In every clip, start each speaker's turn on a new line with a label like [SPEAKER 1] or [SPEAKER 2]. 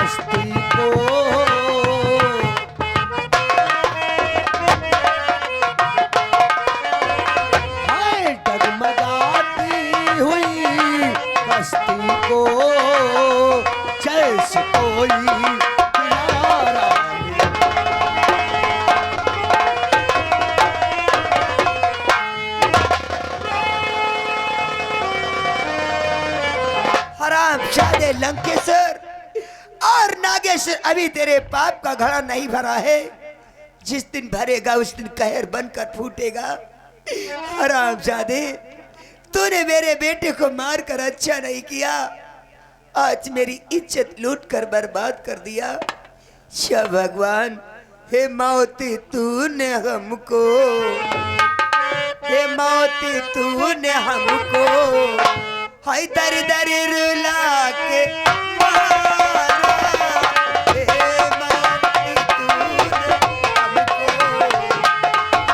[SPEAKER 1] कश्ती को। हाय डगमगाती हुई कश्ती को जैसे कोई किनारा। हरामजादे लंकेश्वर और नागेश्वर, अभी तेरे पाप का घड़ा नहीं भरा है। जिस दिन भरेगा उस दिन कहर बनकर फूटेगा। हरामजादे, तूने मेरे बेटे को मारकर अच्छा नहीं किया, आज मेरी इज्जत लूट कर बर्बाद कर दिया। या भगवान, हे मौती तूने हमको, हे मौती तूने हमको हाय दर दर रुला के मारा। हे मौती तूने हमको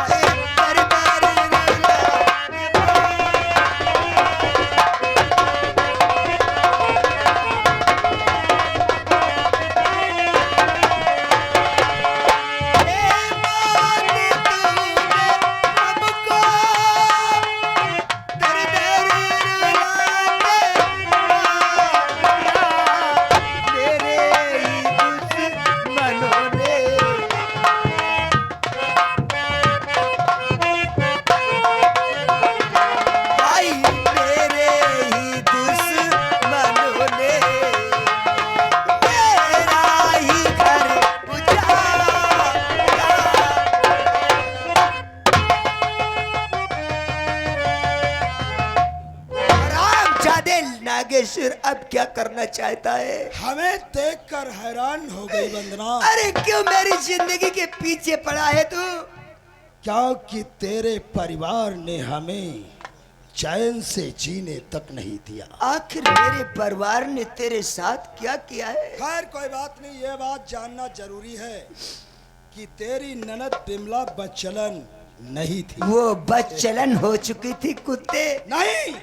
[SPEAKER 1] हाय दर दर रुला के नागेश्वर अब क्या करना चाहता है?
[SPEAKER 2] हमें देखकर हैरान हो गई वंदना।
[SPEAKER 1] अरे क्यों मेरी जिंदगी के पीछे पड़ा है तू?
[SPEAKER 2] क्योंकि तेरे परिवार ने हमें चैन से जीने तक नहीं दिया।
[SPEAKER 1] आखिर मेरे परिवार ने तेरे साथ क्या किया है?
[SPEAKER 2] खैर कोई बात नहीं, ये बात जानना जरूरी है कि तेरी ननद बिमला बच्चलन नहीं थी।
[SPEAKER 1] वो बच्चलन हो चुकी थी कुत्ते।
[SPEAKER 2] नहीं,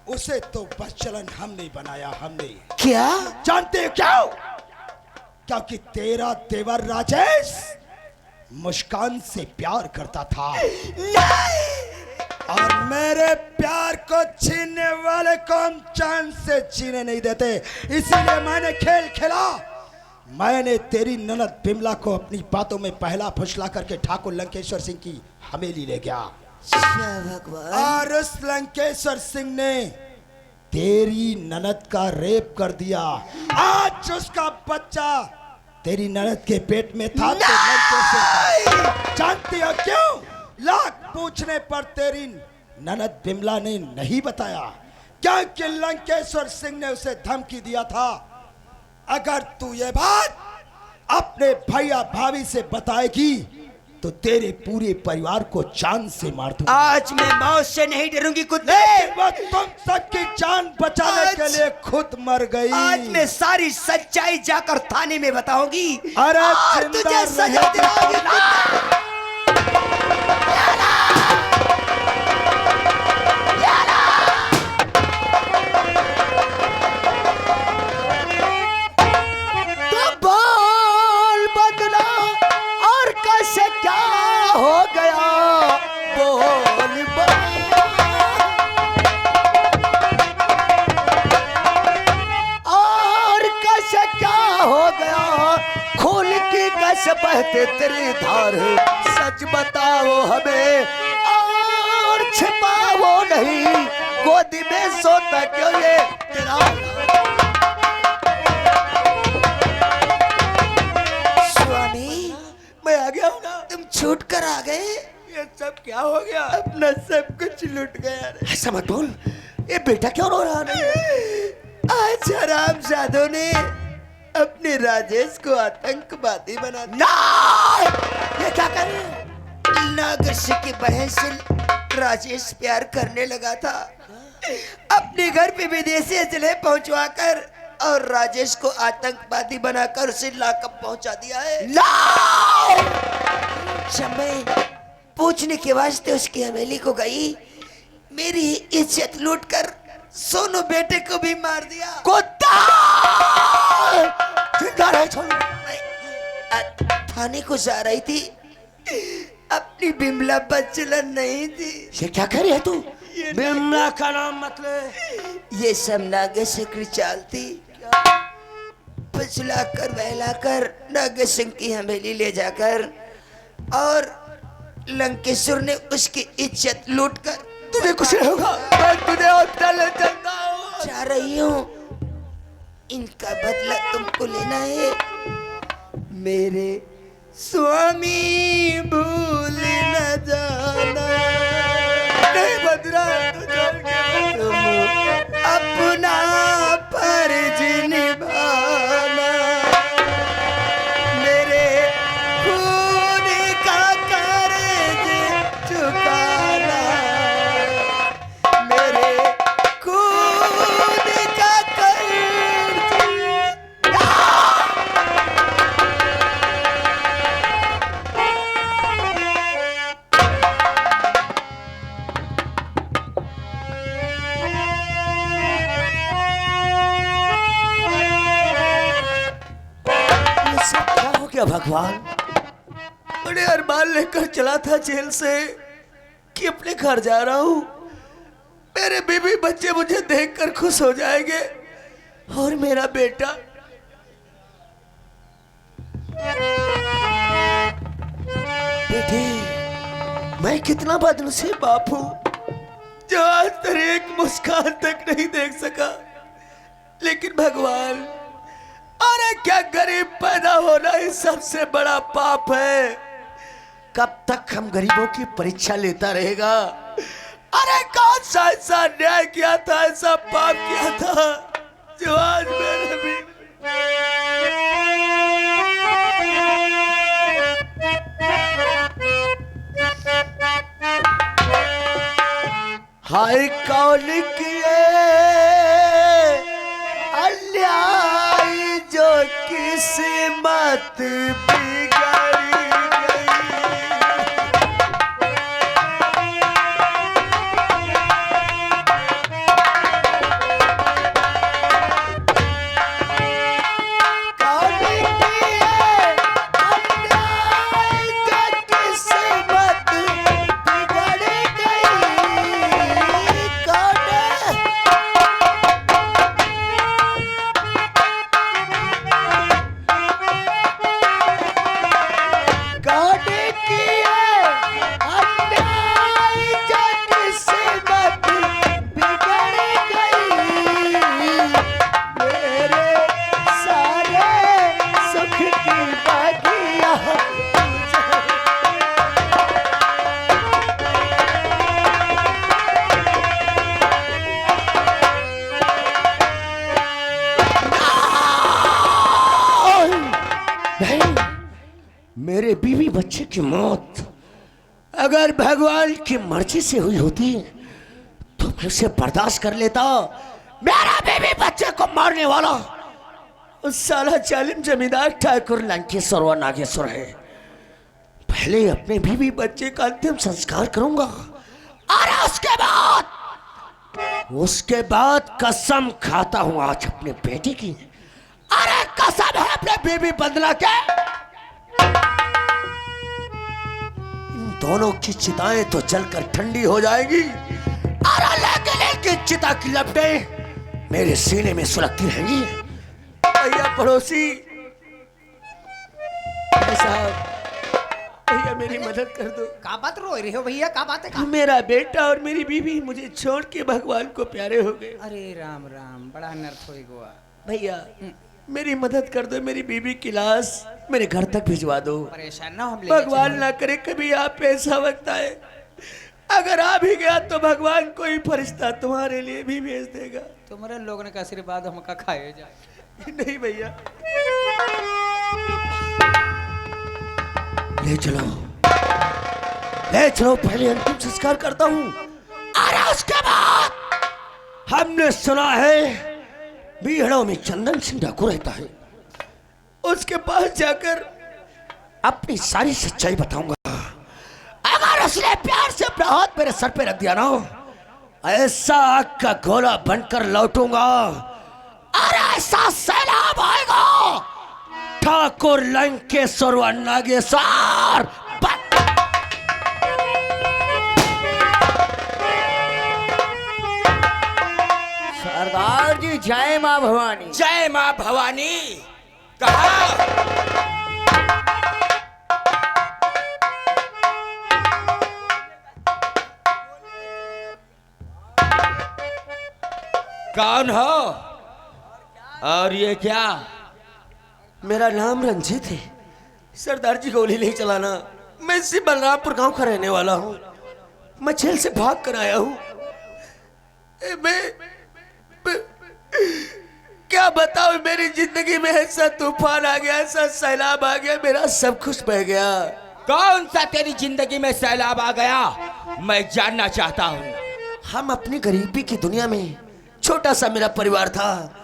[SPEAKER 2] उसे तो बच्चलन हमने बनाया, हमने।
[SPEAKER 1] क्या
[SPEAKER 2] जानते हो क्यों? क्योंकि तेरा देवर राजेश मुस्कान से प्यार करता था।
[SPEAKER 1] नहीं!
[SPEAKER 2] और मेरे प्यार को छीनने वाले को हम चैन से जीने नहीं देते, इसीलिए मैंने खेल खेला। मैंने तेरी ननद बिमला को अपनी बातों में पहला फुसला करके ठाकुर लंकेश्वर सिंह की हवेली ले गया।
[SPEAKER 1] भगवान।
[SPEAKER 2] और उस लंकेश्वर सिंह ने तेरी ननद का रेप कर दिया। आज उसका बच्चा तेरी ननद के पेट में था। तो लंकेश्वर, जानती हो क्यों? लाख पूछने पर तेरी ननद बिमला ने नहीं बताया, क्योंकि लंकेश्वर सिंह ने उसे धमकी दिया था, अगर तू ये बात अपने भैया भाभी से बताएगी तो तेरे पूरे परिवार को जान से मार दूंगा।
[SPEAKER 1] आज मैं मौत से नहीं डरूंगी कुत्ते।
[SPEAKER 2] वो तुम सबकी जान बचाने के लिए खुद मर गई।
[SPEAKER 1] आज मैं सारी सच्चाई जाकर थाने में बताऊंगी।
[SPEAKER 2] अरे
[SPEAKER 1] और तुझे सजा दिलाऊंगी। हो गया बोल और कैसे क्या हो गया? खून की कैसे बहते तेरी धार, सच बताओ हमें और छिपाओ नहीं। गोदी में सोता क्यों ये तेरा? स्वामी मैं आ गया हूँ ना, तुम छूट कर आ गए। ये सब क्या हो गया? अपना सब कुछ लूट गया। ऐसा मत बोल, ये बेटा क्यों रो रहा है? आज हरामजादों ने अपने राजेश को आतंकवादी बना दिया। ये क्या कर रहे हैं? नागेश्वर की बहन से राजेश प्यार करने लगा था, अपने घर पे विदेशी असले पहुंचवाकर और राजेश को आतंकवादी बनाकर उसे लाकअप पहुंचा दिया है। जब मैं पूछने के वास्ते उसकी हवेली को गई, मेरी इज्जत लूटकर सोनू बेटे को भी मार दिया। कुत्ता! थाने को जा रही थी, अपनी बिमला बचलन नहीं थी।
[SPEAKER 2] ये क्या कह रही है तू? बिमला का नाम मतलब?
[SPEAKER 1] ये सब नागे सिंह चाल थी। बचला कर बहला कर नागे सिंह की हवेली ले जाकर और लंकेश्वर ने उसकी इज्जत लूट कर,
[SPEAKER 2] तुझे कुछ नहीं होगा, मैं तुझे हॉस्पिटल ले चलता हूँ।
[SPEAKER 1] जा रही हूँ, इनका बदला तुमको लेना है। मेरे स्वामी भूल न जाना,
[SPEAKER 2] नहीं बदरा
[SPEAKER 1] तुम अपना फर्ज निभाना, मेरे खून का कर्ज चुकाना, मेरे खून का कर्ज। ये सब क्या हो गया भगवान? बड़े अरमान लेकर चला था जेल से कि अपने घर जा रहा हूं, मेरे बीवी बच्चे मुझे देखकर खुश हो जाएंगे और मेरा बेटा। बेटे, मैं कितना बदनसीब बाप हूं जो आज तेरी एक मुस्कान तक नहीं देख सका। लेकिन भगवान, अरे क्या गरीब पैदा होना ही सबसे बड़ा पाप है। कब तक हम गरीबों की परीक्षा लेता रहेगा? अरे कौन सा ऐसा अन्याय किया था, ऐसा पाप किया था जो आज मेरे भी। हाय कौन किए अन्याय जो किस्मत बिगड़ी गई। कौन किए अन्याय जो किस्मत बिगड़ी गई। कौन मेरे बीवी बच्चे की मौत अगर भगवान की मर्जी से हुई होती तो मैं उसे बर्दाश्त कर लेता। मेरा बीवी बच्चे को मारने वाला उस साला जालिम जमींदार ठाकुर लंकेश्वर व नागेश्वर है। पहले अपने बीवी बच्चे का अंतिम संस्कार करूंगा और उसके बाद कसम खाता हूं आज अपने बेटे की। अरे कसम है अपने बीवी बदला के। दोनों की चिताएं तो जलकर ठंडी हो जाएंगी, लेकिन इनकी चिता की लपटें मेरे सीने में सुलगती रहेंगी। भैया पड़ोसी, साहब, भैया मेरी मदद कर दो।
[SPEAKER 3] क्या बात रो रहे हो भैया, क्या बात है?
[SPEAKER 1] मेरा बेटा और मेरी बीवी मुझे छोड़ के भगवान को प्यारे हो गए।
[SPEAKER 3] अरे राम राम, बड़ा अनर्थ हो गया
[SPEAKER 1] भैया मेरी मदद कर दो, मेरी बीवी की लाश मेरे घर तक भिजवा दो।
[SPEAKER 3] परेशान ना हम,
[SPEAKER 1] भगवान ना करे कभी आप पे ऐसा वक्त आए, अगर आ भी गया तो भगवान कोई फरिश्ता तुम्हारे लिए भी भेज देगा।
[SPEAKER 3] तुम्हारे लोगों का आशीर्वाद हमका खाए जाए।
[SPEAKER 1] नहीं भैया, ले चलो ले चलो, पहले अंतिम संस्कार करता हूँ। और उसके बाद हमने सुना है बीहड़ों में चंदन सिंह डाकू रहता है, उसके पास जाकर अपनी सारी सच्चाई बताऊंगा। अगर उसने प्यार से अपना हाथ मेरे सर पे रख दिया ना, ऐसा आग का गोला बनकर लौटूंगा और ऐसा सैलाब आएगा, ठाकुर लंकेश्वर व नागेश्वर।
[SPEAKER 4] सरदार जी जय माँ भवानी।
[SPEAKER 5] जय माँ भवानी। कहा कौन हो और ये क्या?
[SPEAKER 1] मेरा नाम रंजीत है। सरदार जी गोली नहीं चलाना। मैं इसी बलरामपुर गांव का रहने वाला हूँ। मैं जेल से भाग कर आया हूँ। मैं क्या बताऊं, मेरी जिंदगी में ऐसा तूफान आ गया, ऐसा सैलाब आ गया, मेरा सब कुछ बह गया।
[SPEAKER 5] कौन सा तेरी जिंदगी में सैलाब आ गया, मैं जानना चाहता हूँ।
[SPEAKER 1] हम अपनी गरीबी की दुनिया में, छोटा सा मेरा परिवार था।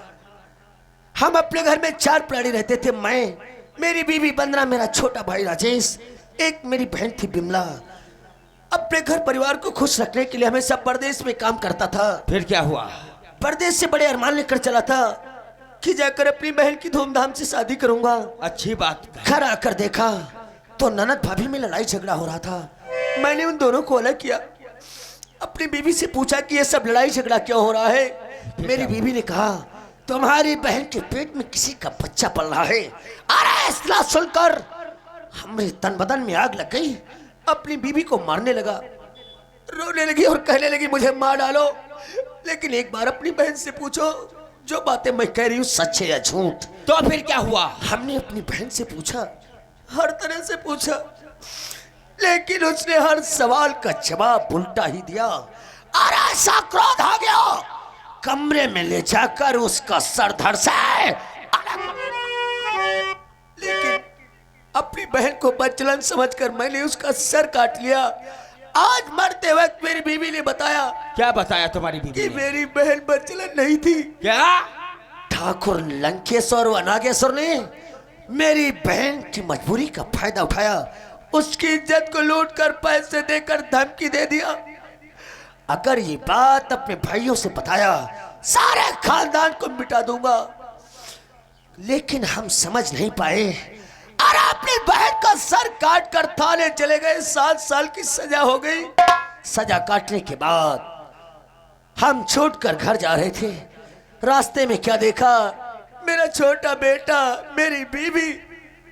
[SPEAKER 1] हम अपने घर में 4 प्राणी रहते थे। मैं, मेरी बीवी बंदना, मेरा छोटा भाई राजेश, एक मेरी बहन थी बिमला। अपने घर परिवार को खुश रखने के लिए हमें सब परदेश में काम करता था।
[SPEAKER 5] फिर क्या हुआ?
[SPEAKER 1] परदेश से बड़े अरमान लेकर चला था कि जाकर अपनी बहन की धूमधाम से शादी करूंगा।
[SPEAKER 5] अच्छी बात।
[SPEAKER 1] घर आकर देखा तो ननद भाभी में लड़ाई झगड़ा हो रहा था। मैंने उन दोनों को अलग किया। अपनी बीवी से पूछा कि ये सब लड़ाई झगड़ा क्यों हो रहा है। मेरी बीवी ने कहा, तुम्हारी बहन के पेट में किसी का बच्चा पल रहा है। अरे इसला सुनकर हमारे तन बदन में आग लग गई। अपनी बीवी को मारने लगा, रोने लगी और कहने लगी मुझे मार डालो। लेकिन एक बार अपनी बहन से पूछो, जो बातें मैं कह रही हूँ सच है या झूठ।
[SPEAKER 5] तो फिर क्या हुआ?
[SPEAKER 1] हमने अपनी बहन से पूछा, हर तरह से पूछा, लेकिन उसने हर सवाल का जवाब उल्टा ही दिया। और ऐसा क्रोध आ गया, कमरे में ले जाकर उसका सर धड़ से लेकिन अपनी बहन को बचलन समझकर मैंने उसका सर काट लिया। आज मरते वक्त मेरी बीवी ने बताया।
[SPEAKER 5] क्या बताया तुम्हारी बीवी
[SPEAKER 1] कि
[SPEAKER 5] ने?
[SPEAKER 1] मेरी बहन बचलन नहीं थी।
[SPEAKER 5] क्या?
[SPEAKER 1] ठाकुर लंकेश्वर व नागेश्वर ने मेरी बहन की मजबूरी का फायदा उठाया, उसकी इज्जत को लूट कर पैसे देकर धमकी दे दिया। अगर ये बात अपने भाइयों से बताया, सारे खानदान को मिटा दूंगा। लेकिन हम समझ नहीं पाए। अरे अपनी बहन का सर काट कर थाने चले गए। 7 साल की सजा हो गई। सजा काटने के बाद हम छूट कर घर जा रहे थे। रास्ते में क्या देखा, मेरा छोटा बेटा, मेरी बीवी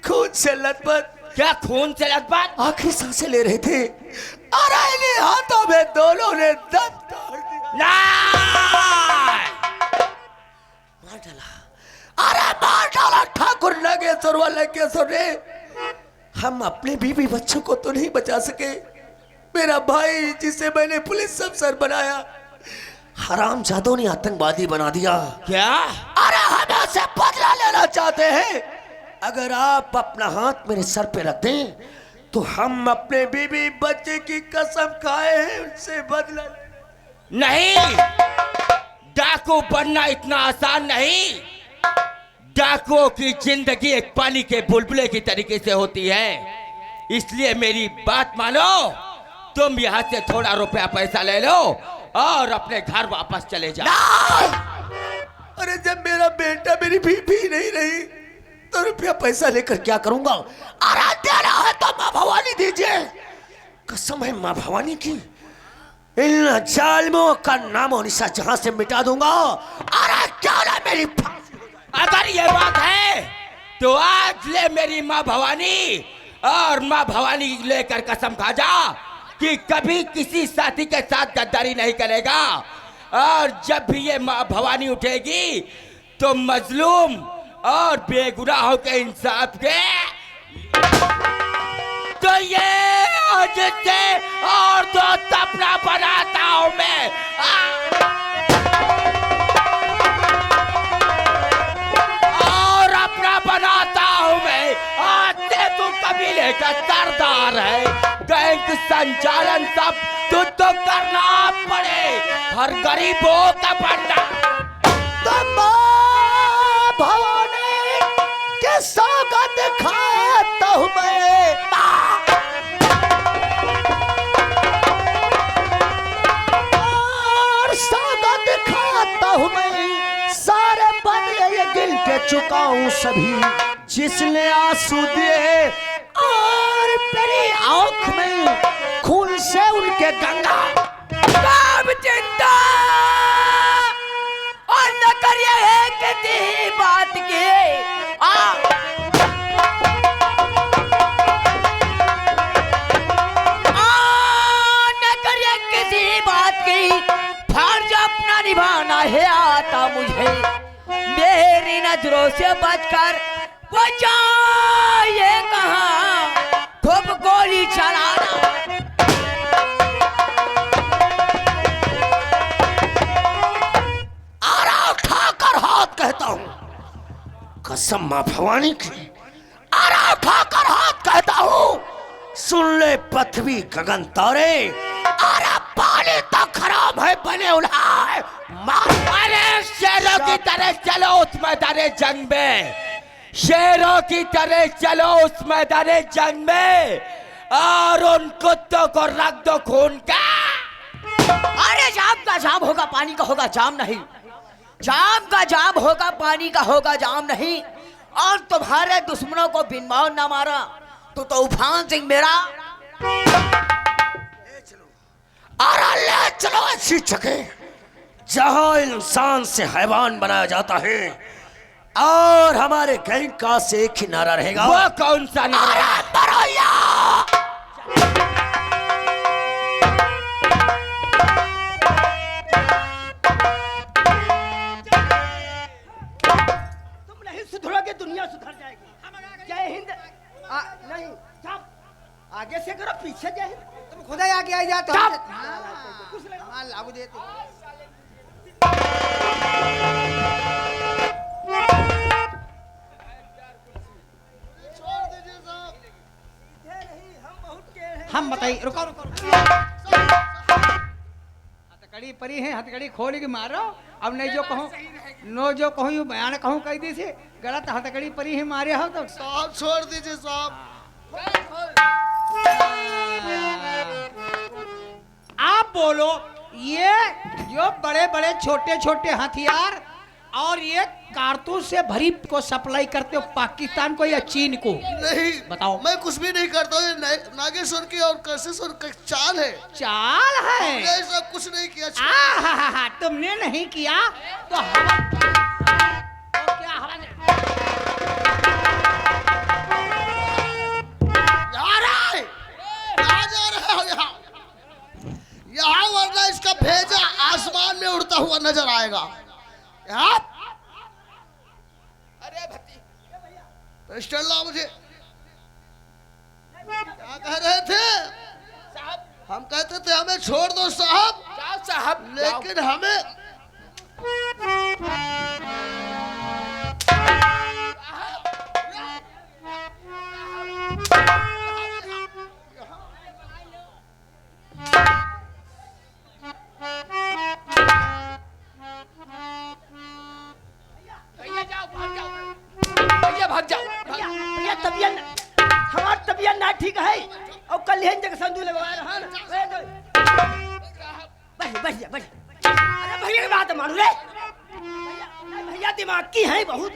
[SPEAKER 1] खून से लथपथ।
[SPEAKER 5] क्या खून से लथपथ?
[SPEAKER 1] आखिरी सांसें ले रहे थे। अरे इन्हीं हाथों में दोनों ने दम तोड़ दिया। मार डाला। अरे मार डाला ठाकुर नागेश्वर व लंकेश्वर ने। हम अपने बीवी बच्चों को तो नहीं बचा सके। मेरा भाई, जिसे मैंने पुलिस अफसर बनाया, हरामजादों ने आतंकवादी बना दिया।
[SPEAKER 5] क्या?
[SPEAKER 1] अरे हम ऐसे बदला लेना चाहते हैं। अगर आप अपना हाथ मेरे सर पे रख दें तो हम अपने बीवी बच्चे की कसम खाए हैं उनसे बदला।
[SPEAKER 5] नहीं, डाकू बनना इतना आसान नहीं। डाकुओं की जिंदगी एक पानी के बुलबुले की तरीके से होती है। इसलिए मेरी बात मानो, तुम यहाँ से थोड़ा रुपया पैसा ले लो और अपने घर वापस चले जाओ।
[SPEAKER 1] अरे जब मेरा बेटा, मेरी बीवी नहीं रही तो रुपया पैसा लेकर क्या करूंगा। अरे देना है तो माँ भवानी दीजिए। कसम है माँ भवानी की, इन जालिमों का नामो निशा जहां से मिटा दूंगा। अरे क्या ना मेरी।
[SPEAKER 5] अगर ये बात है तो आज ले मेरी माँ भवानी, और माँ भवानी लेकर कसम खा जा कि कभी किसी साथी के साथ गद्दारी नहीं करेगा। और जब भी ये माँ भवानी उठेगी तो मजलूम और बेगुनाहों के इंसाफ के तो ये आज से और दोस्त अपना बनाता हूं मैं। और अपना बनाता हूं मैं। आज से तू कबीले का सरदार है। बैंक संचालन सब तुझको करना पड़े, हर गरीबों का बनना।
[SPEAKER 1] भवानी के सौगंध खाता हूं मैं। और सौगंध खाता हूं मैं, सारे बदले ये गिल के चुका हूं सभी। जिसने आंसू दिए और तेरी आंख में खून से उनके गंगा
[SPEAKER 4] सब चिंता और न करिए है किसी बात की न करिए किसी बात की फर्ज अपना निभाना है आता मुझे मेरी नजरों से बचकर बचाए कहाँ खूब गोली चलाना
[SPEAKER 1] कहता हूं कसम मां भवानी की आरा खाकर हाथ कहता हूं सुन ले पृथ्वी गगन तारे आरा पानी तो खराब है बने उल्हाए
[SPEAKER 5] अरे शेरों की तरह चलो उस मैदान जंग में शेरों की तरह चलो उस मैदान जंग में और उन कुत्तों को रख दो खून का।
[SPEAKER 4] अरे जाम का जाम होगा पानी का होगा जाम नहीं जाम का जाम होगा पानी का होगा जाम नहीं और तुम्हारे दुश्मनों को बिनवान ना मारा तो तूफान सिंह मेरा
[SPEAKER 1] ले चलो ऐसी जगह जहां इंसान से हैवान बनाया जाता है और हमारे गैंग का से एक ही नारा रहेगा।
[SPEAKER 5] वो कौन सा नारा?
[SPEAKER 1] सुधरोगे दुनिया सुधर जाएगी। जय हिंद। नहीं साहब आगे से करो पीछे जय हिंद।
[SPEAKER 3] तुम खुदा आगे आ जाते हो। हाँ लागू देते हम बताइए रुको रुको हथकड़ी परी है हथकड़ी खोल के मारो अब नहीं जो कहूँ नो जो कहूँ यू बयान कहूँ कह दी से गलत हथकड़ी परी है मारे हो तो
[SPEAKER 2] साहब छोड़ दीजिए साहब।
[SPEAKER 3] आप बोलो ये जो बड़े बड़े छोटे छोटे हथियार और ये कारतूस से भरी को सप्लाई करते हो पाकिस्तान को या चीन को?
[SPEAKER 2] नहीं
[SPEAKER 3] बताओ।
[SPEAKER 2] मैं कुछ भी नहीं करता हूँ। नागेश्वर की और कशिश्वर का चाल है।
[SPEAKER 3] चाल है
[SPEAKER 2] ऐसा कुछ नहीं किया।
[SPEAKER 3] तुमने नहीं किया तो हवा तो क्या हवा ने
[SPEAKER 2] कहाँ जा रहे हो यहाँ वरना इसका भेजा आसमान में उड़ता हुआ नजर आएगा। यहाँ अरे भती पिस्टल ला मुझे। क्या कह रहे थे साहब? हम कहते थे हमें छोड़ दो साहब।
[SPEAKER 5] साहब
[SPEAKER 2] लेकिन हमें
[SPEAKER 1] हमारी तबीयत ना ठीक है और कल ही जगह संदू लगवा रहा है। बढ़िया अरे भैया की बात मानो रे भैया दिमाग की है बहुत।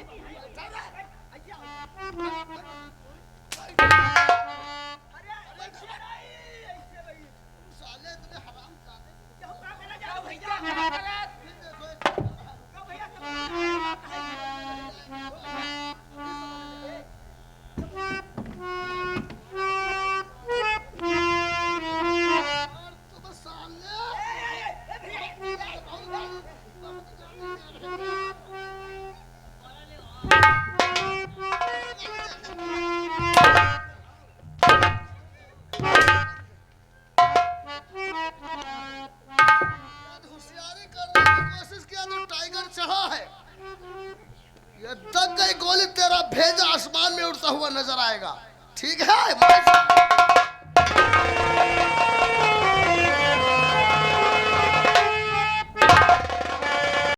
[SPEAKER 1] गोली तेरा भेजा आसमान में उड़ता हुआ नजर आएगा। ठीक है।